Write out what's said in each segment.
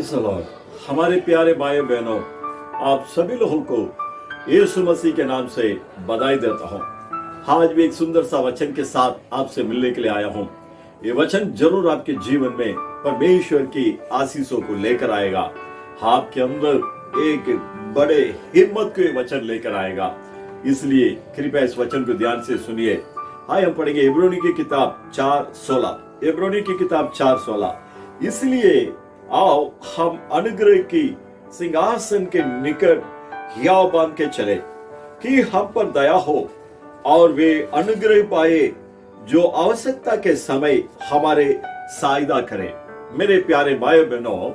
Praise the Lord. हमारे प्यारे भाई बहनों, आप सभी लोगों को यीशु मसीह के नाम से बधाई देता हूँ। आज भी एक सुंदर सा वचन के साथ आपसे मिलने के लिए आया हूँ। ये वचन जरूर आपके जीवन में परमेश्वर की आशीषों को लेकर आएगा। आपके अंदर एक बड़े हिम्मत के वचन लेकर आएगा। इसलिए कृपया इस वचन को ध्यान से सुनिए। आइए हम पढ़ेंगे इब्रानी की किताब 4:16। इब्रानी की किताब 4:16। इसलिए आओ हम अनुग्रह की सिंहासन के निकट हियाव बांध के चले कि हम पर दया हो और वे अनुग्रह पाए जो आवश्यकता के समय हमारे सहायता करे। मेरे प्यारे भाई बहनों,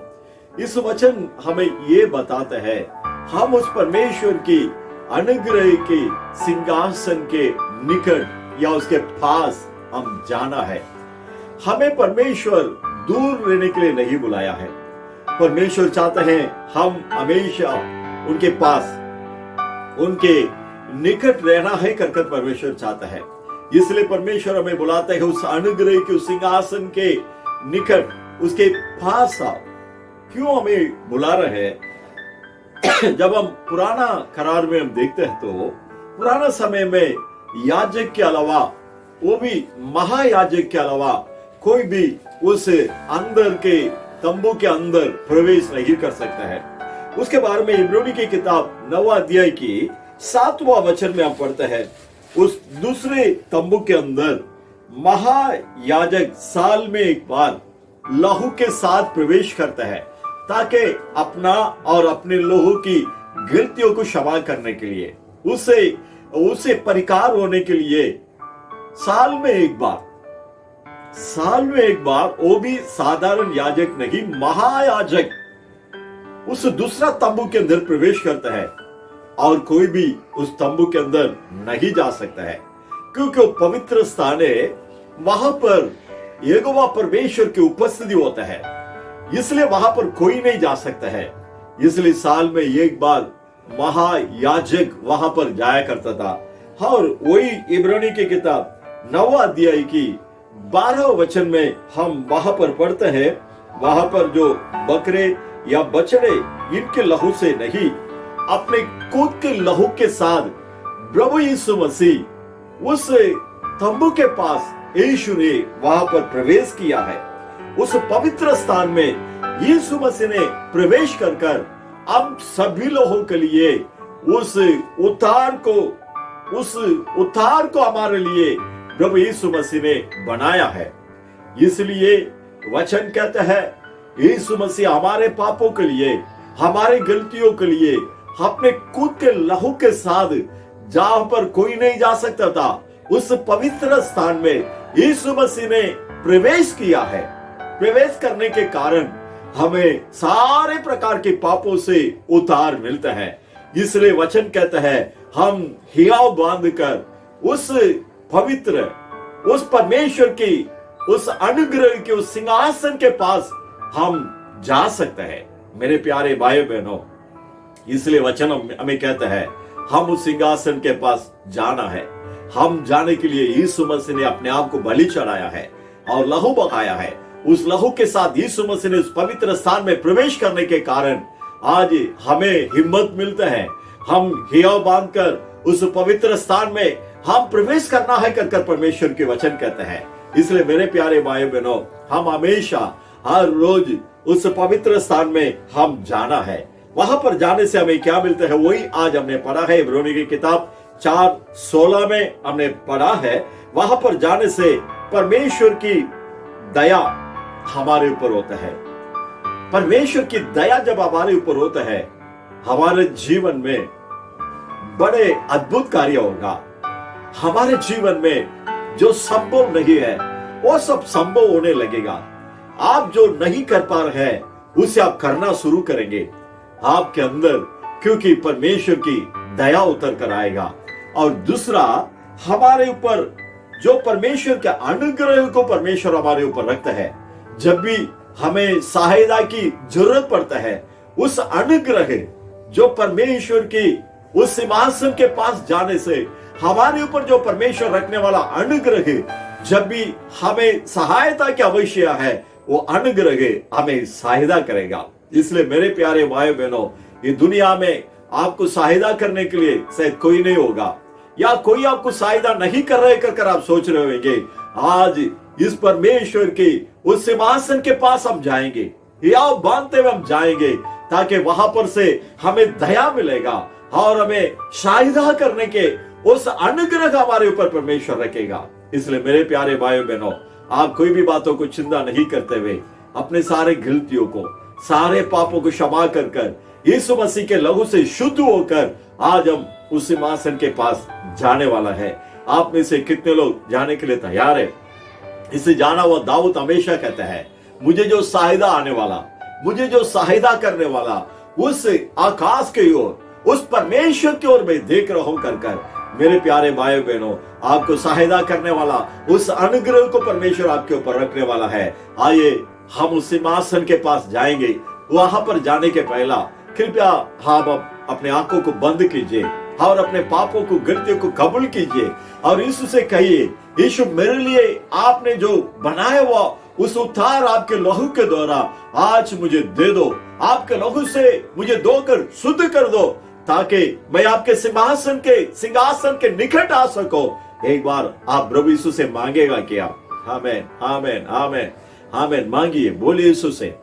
इस वचन हमें ये बताता है हम उस परमेश्वर की अनुग्रह की सिंहासन के निकट या उसके पास हम जाना है। हमें परमेश्वर दूर रहने के लिए नहीं बुलाया है। परमेश्वर चाहते हैं हम हमेशा उनके पास, उनके निकट रहना है कर परमेश्वर चाहता है। इसलिए परमेश्वर हमें बुलाता है उस अनुग्रह के उस सिंहासन के निकट, उसके पास आओ। क्यों हमें बुला रहे हैं? जब हम पुराना करार में हम देखते हैं तो पुराना समय में याजक के अलावा, वो भी महायाजक के अलावा, कोई भी उस अंदर के तंबू के अंदर प्रवेश नहीं कर सकता है। उसके बारे में इब्रानी की किताब 9 अध्याय की 7वां वचन में हम पढ़ते हैं। उस दूसरे तंबू के अंदर महायाजक साल में एक बार लहू के साथ प्रवेश करता है ताकि अपना और अपने लोगों की गलतियों को क्षमा करने के लिए, उसे परिकार होने के लिए साल में एक बार, वो भी साधारण याजक नहीं, महायाजक उस दूसरा तंबू के अंदर प्रवेश करता है और कोई भी उस तंबू के अंदर नहीं जा सकता है, क्योंकि वो पवित्र स्थान है। वहां पर यहोवा परमेश्वर की उपस्थिति होता है, इसलिए वहां पर कोई नहीं जा सकता है। इसलिए साल में एक बार महायाजक वहां पर जाया करता था। और वही इब्रानी की किताब 9 अध्याय की 12 वचन में हम वहां पर पढ़ते हैं। वहां पर जो बकरे या बछड़े, इनके लहू से नहीं, अपने खुद के लहू के साथ प्रभु यीशु मसीह उस तंबू के पास, यीशु ने वहां पर प्रवेश किया है। उस पवित्र स्थान में यीशु मसीह ने प्रवेश कर हम सभी लोगों के लिए उस उद्धार को हमारे लिए प्रभु यीशु मसीह ने बनाया है। इसलिए वचन कहता है यीशु मसीह हमारे पापों के लिए, हमारे गलतियों के लिए अपने खुद के लहू के साथ, जहां पर कोई नहीं जा सकता था, उस पवित्र स्थान में यीशु मसीह ने प्रवेश किया है। प्रवेश करने के कारण हमें सारे प्रकार के पापों से उद्धार मिलता है। इसलिए वचन कहता है हम हियाव बांधकर उस पवित्र, उस परमेश्वर की, उस अनुग्रह के उस सिंहासन के पास हम जा सकते हैं। मेरे प्यारे भाई बहनों, इसलिए वचन हमें कहता है हम उस सिंहासन के पास जाना है। हम जाने के लिए यीशु मसीह ने अपने आप को बलि चढ़ाया है और लहू बहाया है। उस लहू के साथ यीशु मसीह ने उस पवित्र स्थान में प्रवेश करने के कारण आज हमें हिम्मत मिलता है। हम हियाव बांधकर उस पवित्र स्थान में हम प्रवेश करना है कर परमेश्वर के वचन कहते हैं। इसलिए मेरे प्यारे भाई बहनों, हम हमेशा हर रोज उस पवित्र स्थान में हम जाना है। वहां पर जाने से हमें क्या मिलता है, वही आज हमने पढ़ा है। इब्रानी की किताब 4:16 में हमने पढ़ा है। वहां पर जाने से परमेश्वर की दया हमारे ऊपर होता है। परमेश्वर की दया जब हमारे ऊपर होता है, हमारे जीवन में बड़े अद्भुत कार्य होगा। हमारे जीवन में जो संभव नहीं है वो सब संभव होने लगेगा। आप जो नहीं कर पा रहे हैं उसे आप करना शुरू करेंगे आपके अंदर, क्योंकि परमेश्वर की दया उतर कर आएगा। और दूसरा, हमारे ऊपर जो परमेश्वर के अनुग्रह को परमेश्वर हमारे ऊपर रखता है, जब भी हमें सहायता की जरूरत पड़ता है, उस अनुग्रह जो परमेश्वर की उस सिंहासन के पास जाने से हमारे ऊपर जो परमेश्वर रखने वाला अनुग्रह, जब भी हमें सहायता की आवश्यकता है, वो अनुग्रह हमें सहायता करेगा। इसलिए मेरे प्यारे भाई बहनों, ये दुनिया में आपको सहायता करने के लिए शायद कोई नहीं होगा, या कोई आपको सहायता नहीं कर रहे कर आप सोच रहे होंगे। आज इस परमेश्वर के उस सिंहासन के पास हम जाएंगे, या बांधते हुए हम जाएंगे, ताकि वहां पर से हमें दया मिलेगा और हमें सहायता करने के उस अनुग्रह हमारे ऊपर परमेश्वर रखेगा। इसलिए मेरे प्यारे भाइयों बहनों, आप कोई भी बातों को चिंता नहीं करते हुए अपने सारे गलतियों को, सारे पापों को क्षमा कर यीशु मसीह के लहू से शुद्ध होकर आज हम उस सिंहासन के पास जाने वाला है। आप में से कितने लोग जाने के लिए तैयार है? इसे जाना हुआ दाऊद हमेशा कहता है, मुझे जो सहायता आने वाला, मुझे जो सहायता करने वाला, उस आकाश की ओर, उस परमेश्वर की ओर मैं देख रहा हूं कर मेरे प्यारे भाइयों बहनों, आपको सहायता करने वाला उस अनुग्रह को परमेश्वर आपके ऊपर रखने वाला है। आइए हम उस सिंहासन के पास जाएंगे। वहां पर जाने के पहला कृपया हम अपने आंखों को बंद कीजिए और अपने पापों को, गलतियों को कबूल कीजिए और यीशु से कहिए, यीशु मेरे लिए आपने जो बनाया हुआ उस उद्धार आपके लहू के द्वारा आज मुझे दे दो। आपके लहू से मुझे धोकर शुद्ध कर दो, ताकि मैं आपके सिंहासन के निकट आ सकूं। एक बार आप प्रभु यीशु से मांगेगा क्या? आमेन, आमेन, आमेन, आमेन। मांगिए, बोलिए यीशु से,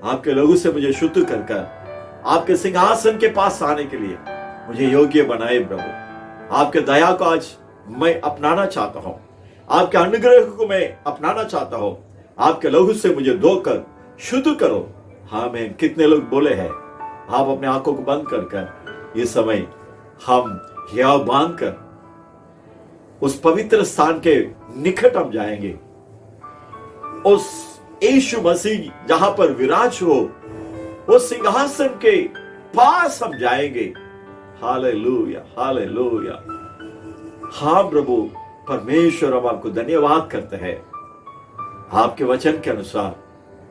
आपके लहू से मुझे शुद्ध कर आपके सिंहासन के पास आने के लिए मुझे योग्य बनाए प्रभु। आपके दया को आज मैं अपनाना चाहता हूं, आपके अनुग्रह को मैं अपनाना चाहता हूं। आपके लहू से मुझे धोकर शुद्ध करो। आमीन। कितने लोग बोले हैं? आप अपने आंखों को बंद कर ये समय हम हियाव बांध कर उस पवित्र स्थान के निकट हम जाएंगे। उस यीशु मसीह जहां पर विराज हो, उस सिंहासन के पास हम जाएंगे। Hallelujah, hallelujah. हाँ प्रभु परमेश्वर, हम आपको धन्यवाद करते हैं। आपके वचन के अनुसार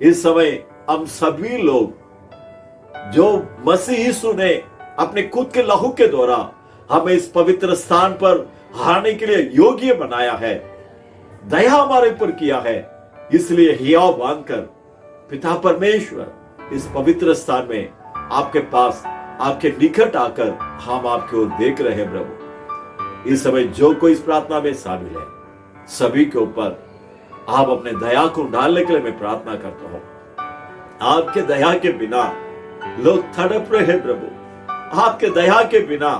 इस समय हम सभी लोग जो मसीह यीशु ने अपने खुद के लहू के द्वारा हमें इस पवित्र स्थान पर आने के लिए योग्य बनाया है, दया हमारे ऊपर किया है, इसलिए हियाव बांधकर पिता परमेश्वर इस पवित्र स्थान में आपके पास, आपके निकट आकर हम आपकी ओर देख रहे हैं। प्रभु इस समय जो कोई इस प्रार्थना में शामिल है, सभी के ऊपर आप अपने दया को डालने के लिए मैं प्रार्थना करता हूं। आपके दया के बिना लोग तड़प रहे हैं प्रभु। आपके दया के बिना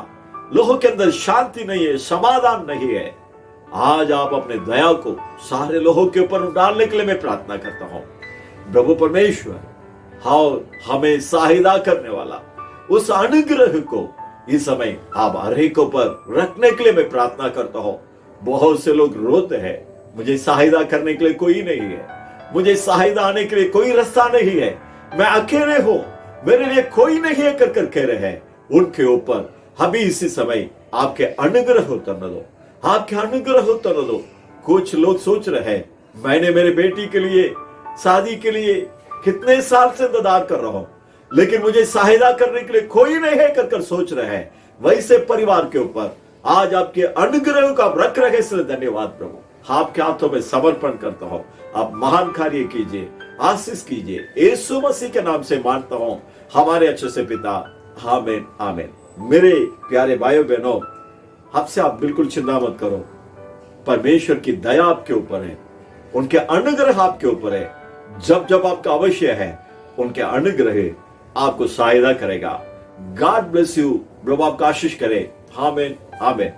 लोगों के अंदर शांति नहीं है, समाधान नहीं है। आज आप अपने दया को सारे लोगों के ऊपर डालने के लिए मैं प्रार्थना करता हूं। प्रभु परमेश्वर, हाँ, हमें सहायता करने वाला उस अनुग्रह को इस समय आप हर एक ऊपर रखने के लिए मैं प्रार्थना करता हूं। बहुत से लोग रोते हैं, मुझे सहायता करने के लिए कोई नहीं है, मुझे सहायता आने के लिए कोई रास्ता नहीं है, मैं अकेले हूं, मेरे लिए कोई नहीं है कर कह रहे हैं। उनके ऊपर अभी इसी समय आपके अनुग्रह उतरने दो, आपके अनुग्रह उतरने दो। कुछ लोग सोच रहे हैं, मैंने मेरे बेटी के लिए, शादी के लिए कितने साल से इंतजार कर रहा हूं, लेकिन मुझे सहायता करने के लिए कोई नहीं है कर सोच रहे हैं। वैसे परिवार के ऊपर आज आपके अनुग्रह को आप रख रहे, इसलिए धन्यवाद प्रभु। आपके हाथों में समर्पण करता हूं, आप महान कार्य कीजिए, आशीष कीजिए, यीशु मसीह के नाम से मांगता हूं हमारे अच्छे से पिता, आमीन, आमीन। मेरे प्यारे भाइयों बहनों, आपसे आप बिल्कुल चिंता मत करो, परमेश्वर की दया आपके ऊपर है, उनके अनुग्रह आपके ऊपर है। जब जब आपका अवश्य है, उनके अनुग्रह आपको सहायता करेगा। गॉड ब्लेस यू, प्रभु आपका आशीष करे। आमीन, आमीन।